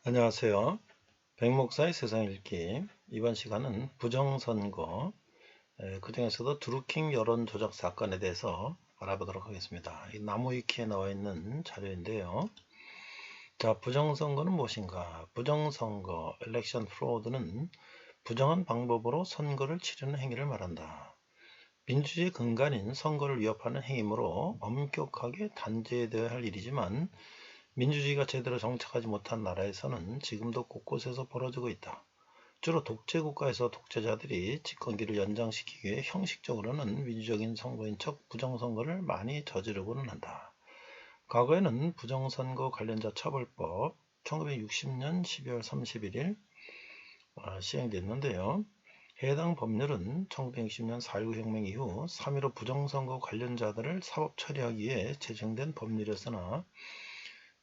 안녕하세요. 백목사의 세상 읽기. 이번 시간은 부정선거, 그 중에서도 드루킹 여론조작 사건에 대해서 알아보도록 하겠습니다. 이 나무위키에 나와 있는 자료인데요. 자, 부정선거는 무엇인가? 부정선거, election fraud는 부정한 방법으로 선거를 치르는 행위를 말한다. 민주주의 근간인 선거를 위협하는 행위로 엄격하게 단죄되어야 할 일이지만 민주주의가 제대로 정착하지 못한 나라에서는 지금도 곳곳에서 벌어지고 있다. 주로 독재 국가에서 독재자들이 집권기를 연장시키기 위해 형식적으로는 민주적인 선거인 척 부정선거를 많이 저지르고는 한다. 과거에는 부정선거 관련자 처벌법 1960년 12월 31일 시행됐는데요. 해당 법률은 1960년 4.19 혁명 이후 3.15 부정선거 관련자들을 사법 처리하기 위해 제정된 법률이었으나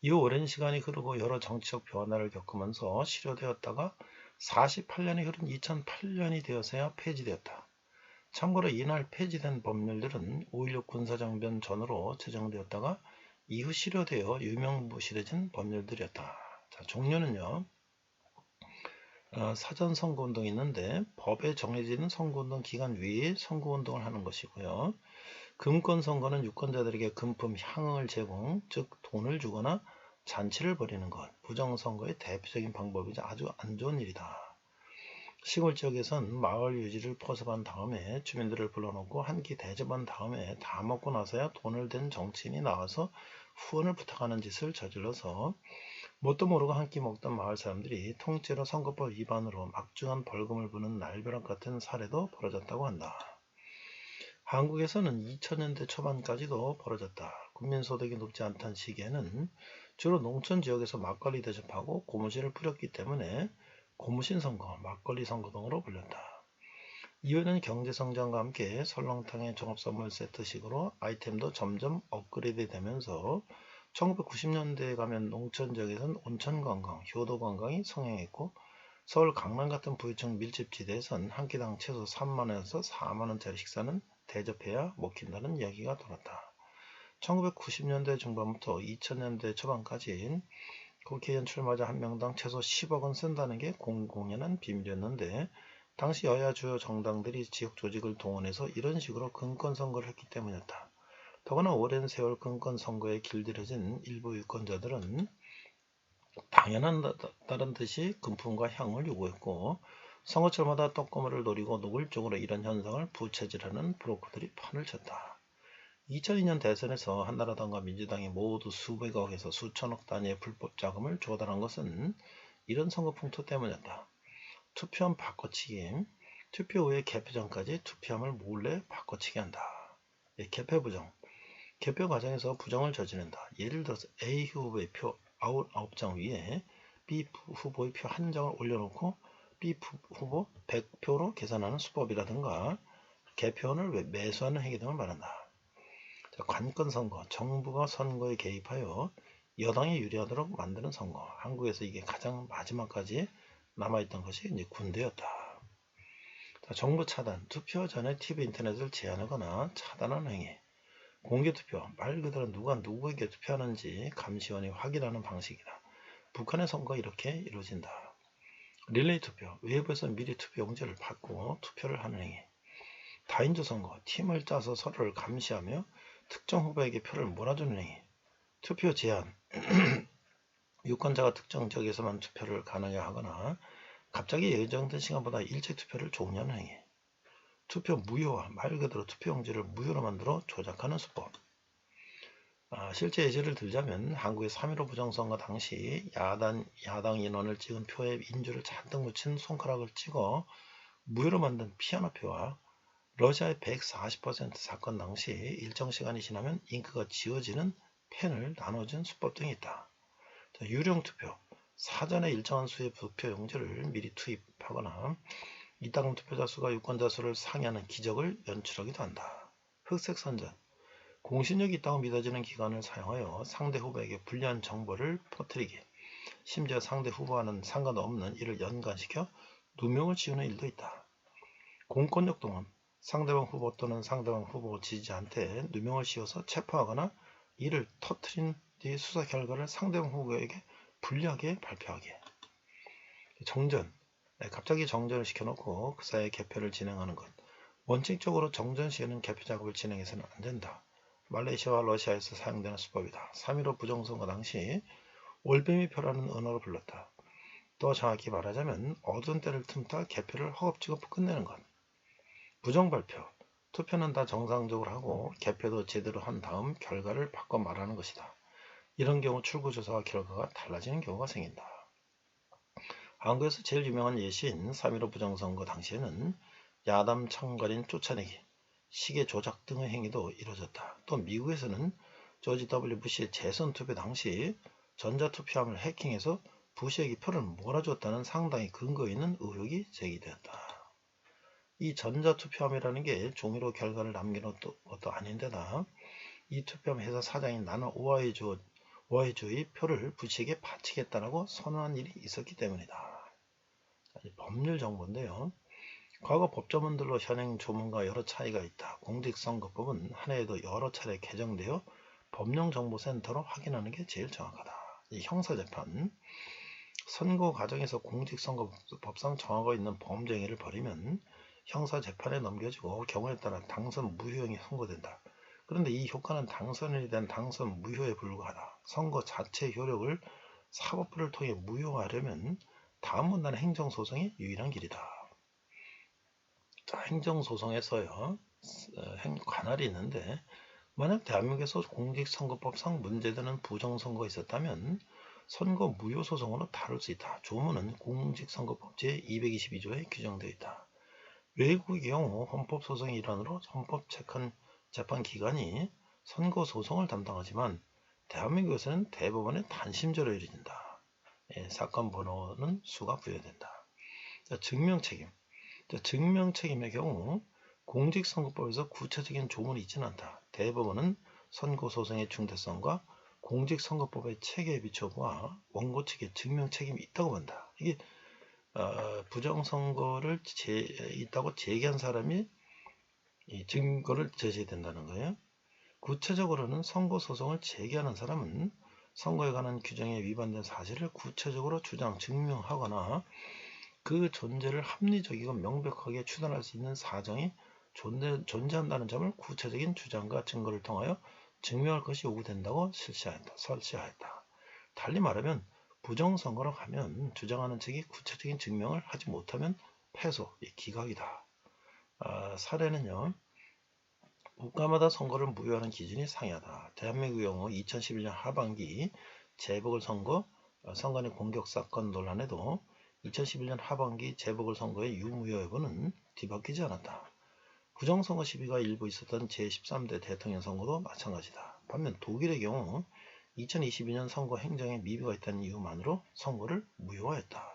이후 오랜 시간이 흐르고 여러 정치적 변화를 겪으면서 실효되었다가 48년이 흐른 2008년이 되어서야 폐지되었다. 참고로 이날 폐지된 법률들은 5.16 군사정변 전후로 제정되었다가 이후 실효되어 유명무실해진 법률들이었다. 자, 종류는요. 사전 선거운동이 있는데 법에 정해지는 선거운동 기간 외에 선거운동을 하는 것이고요. 금권 선거는 유권자들에게 금품 향응을 제공, 즉 돈을 주거나 잔치를 벌이는 것, 부정선거의 대표적인 방법이자 아주 안 좋은 일이다. 시골 지역에선 마을 유지를 포섭한 다음에 주민들을 불러놓고 한 끼 대접한 다음에 다 먹고 나서야 돈을 댄 정치인이 나와서 후원을 부탁하는 짓을 저질러서 뭣도 모르고 한 끼 먹던 마을 사람들이 통째로 선거법 위반으로 막중한 벌금을 부는 날벼락 같은 사례도 벌어졌다고 한다. 한국에서는 2000년대 초반까지도 벌어졌다. 국민소득이 높지 않던 시기에는 주로 농촌 지역에서 막걸리 대접하고 고무신을 뿌렸기 때문에 고무신 선거, 막걸리 선거 등으로 불렸다. 이후에는 경제성장과 함께 설렁탕의 종합선물 세트식으로 아이템도 점점 업그레이드 되면서 1990년대에 가면 농촌 지역에서는 온천관광, 효도관광이 성행했고 서울 강남 같은 부유층 밀집지대에선 한 끼당 최소 3만원에서 4만원짜리 식사는 대접해야 먹힌다는 이야기가 돌았다. 1990년대 중반부터 2000년대 초반까지 국회의원 출마자 한 명당 최소 10억은 쓴다는 게 공공연한 비밀이었는데 당시 여야 주요 정당들이 지역 조직을 동원해서 이런 식으로 금권선거를 했기 때문이었다. 더구나 오랜 세월 금권선거에 길들여진 일부 유권자들은 당연하다는 듯이 금품과 향을 요구했고 선거철마다 떡고물을 노리고 노골적으로 이런 현상을 부채질하는 브로커들이 판을 쳤다. 2002년 대선에서 한나라당과 민주당이 모두 수백억에서 수천억 단위의 불법 자금을 조달한 것은 이런 선거 풍토 때문이었다. 투표함 바꿔치기, 투표 후에 개표 전까지 투표함을 몰래 바꿔치기 한다. 개표 부정, 개표 과정에서 부정을 저지른다. 예를 들어서 A 후보의 표 99장 위에 B 후보의 표 1장을 올려놓고 B 후보 100표로 계산하는 수법이라든가 개표원을 매수하는 행위 등을 말한다. 자, 관건선거, 정부가 선거에 개입하여 여당이 유리하도록 만드는 선거. 한국에서 이게 가장 마지막까지 남아있던 것이 이제 군대였다. 자, 정부 차단, 투표 전에 TV 인터넷을 제한하거나 차단하는 행위. 공개투표, 말 그대로 누가 누구에게 투표하는지 감시원이 확인하는 방식이다. 북한의 선거가 이렇게 이루어진다. 릴레이 투표, 외부에서 미리 투표 용지를 받고 투표를 하는 행위. 다인조 선거, 팀을 짜서 서로를 감시하며 특정 후보에게 표를 몰아주는 행위. 투표 제한, 유권자가 특정 지역에서만 투표를 가능하게 하거나 갑자기 예정된 시간보다 일찍 투표를 종료하는 행위. 투표 무효화, 말 그대로 투표용지를 무효로 만들어 조작하는 수법. 실제 예시를 들자면 한국의 3.15 부정선거 당시 야당 인원을 찍은 표에 인주를 잔뜩 묻힌 손가락을 찍어 무효로 만든 피아노표와 러시아의 140% 사건 당시 일정 시간이 지나면 잉크가 지워지는 펜을 나눠준 수법 등이 있다. 유령투표, 사전에 일정한 수의 투표용지를 미리 투입하거나 이당 투표자 수가 유권자 수를 상회하는 기적을 연출하기도 한다. 흑색선전, 공신력이 있다고 믿어지는 기관을 사용하여 상대 후보에게 불리한 정보를 퍼뜨리기, 심지어 상대 후보와는 상관없는 이를 연관시켜 누명을 씌우는 일도 있다. 공권력 동원, 상대방 후보 또는 상대방 후보 지지자한테 누명을 씌워서 체포하거나 이를 터뜨린 뒤 수사 결과를 상대방 후보에게 불리하게 발표하기. 정전, 갑자기 정전을 시켜놓고 그 사이에 개표를 진행하는 것. 원칙적으로 정전 시에는 개표 작업을 진행해서는 안 된다. 말레이시아와 러시아에서 사용되는 수법이다. 3.15 부정선거 당시 올빼미표라는 언어를 불렀다. 또 정확히 말하자면 어두운 때를 틈타 개표를 허겁지겁 끝내는 것. 부정발표. 투표는 다 정상적으로 하고 개표도 제대로 한 다음 결과를 바꿔 말하는 것이다. 이런 경우 출구조사와 결과가 달라지는 경우가 생긴다. 한국에서 제일 유명한 예시인 3.15 부정선거 당시에는 야담 참가인 쫓아내기, 시계 조작 등의 행위도 이루어졌다. 또 미국에서는 조지 W. 부시의 재선 투표 당시 전자투표함을 해킹해서 부시에게 표를 몰아줬다는 상당히 근거 있는 의혹이 제기되었다. 이 전자투표함이라는 게 종이로 결과를 남기는 것도 아닌데다 이 투표함 회사 사장이 나는 오하이주의 표를 부시에게 바치겠다라고 선언한 일이 있었기 때문이다. 법률 정보인데요. 과거 법조문들로 현행 조문과 여러 차이가 있다. 공직선거법은 한 해에도 여러 차례 개정되어 법령정보센터로 확인하는 게 제일 정확하다. 이 형사재판. 선거 과정에서 공직선거법상 정하고 있는 범죄 행위를 벌이면 형사재판에 넘겨지고 경우에 따라 당선 무효형이 선고된다. 그런데 이 효과는 당선인에 대한 당선 무효에 불과하다. 선거 자체 효력을 사법부를 통해 무효화하려면 다음 문단의 행정소송이 유일한 길이다. 자, 행정소송에서요, 관할이 있는데 만약 대한민국에서 공직선거법상 문제되는 부정선거가 있었다면 선거 무효소송으로 다룰 수 있다. 조문은 공직선거법 제222조에 규정되어 있다. 외국의 경우 헌법소송의 일환으로 헌법재판기관이 선거소송을 담당하지만 대한민국에서는 대법원의 단심제로 이루어진다. 사건 번호는 수가 부여된다. 자, 증명책임. 증명책임의 경우 공직선거법에서 구체적인 조문이 있지는 않다. 대법원은 선거소송의 중대성과 공직선거법의 체계에 비춰보아 원고 측의 증명책임이 있다고 본다. 이게 부정선거를 있다고 제기한 사람이 이 증거를 제시해야 된다는 거예요. 구체적으로는 선거소송을 제기하는 사람은 선거에 관한 규정에 위반된 사실을 구체적으로 증명하거나 그 존재를 합리적이고 명백하게 추론할 수 있는 사정이 존재한다는 점을 구체적인 주장과 증거를 통하여 증명할 것이 요구된다고 설치하였다. 달리 말하면 부정선거로 가면 주장하는 측이 구체적인 증명을 하지 못하면 패소, 기각이다. 사례는요. 국가마다 선거를 무효하는 기준이 상이하다. 대한민국의 경우 2011년 하반기 재보궐선거 선관위 공격사건 논란에도 2011년 하반기 재보궐선거의 유무효 여부는 뒤바뀌지 않았다. 부정선거 시비가 일부 있었던 제13대 대통령 선거도 마찬가지다. 반면 독일의 경우 2022년 선거 행정에 미비가 있다는 이유만으로 선거를 무효화했다.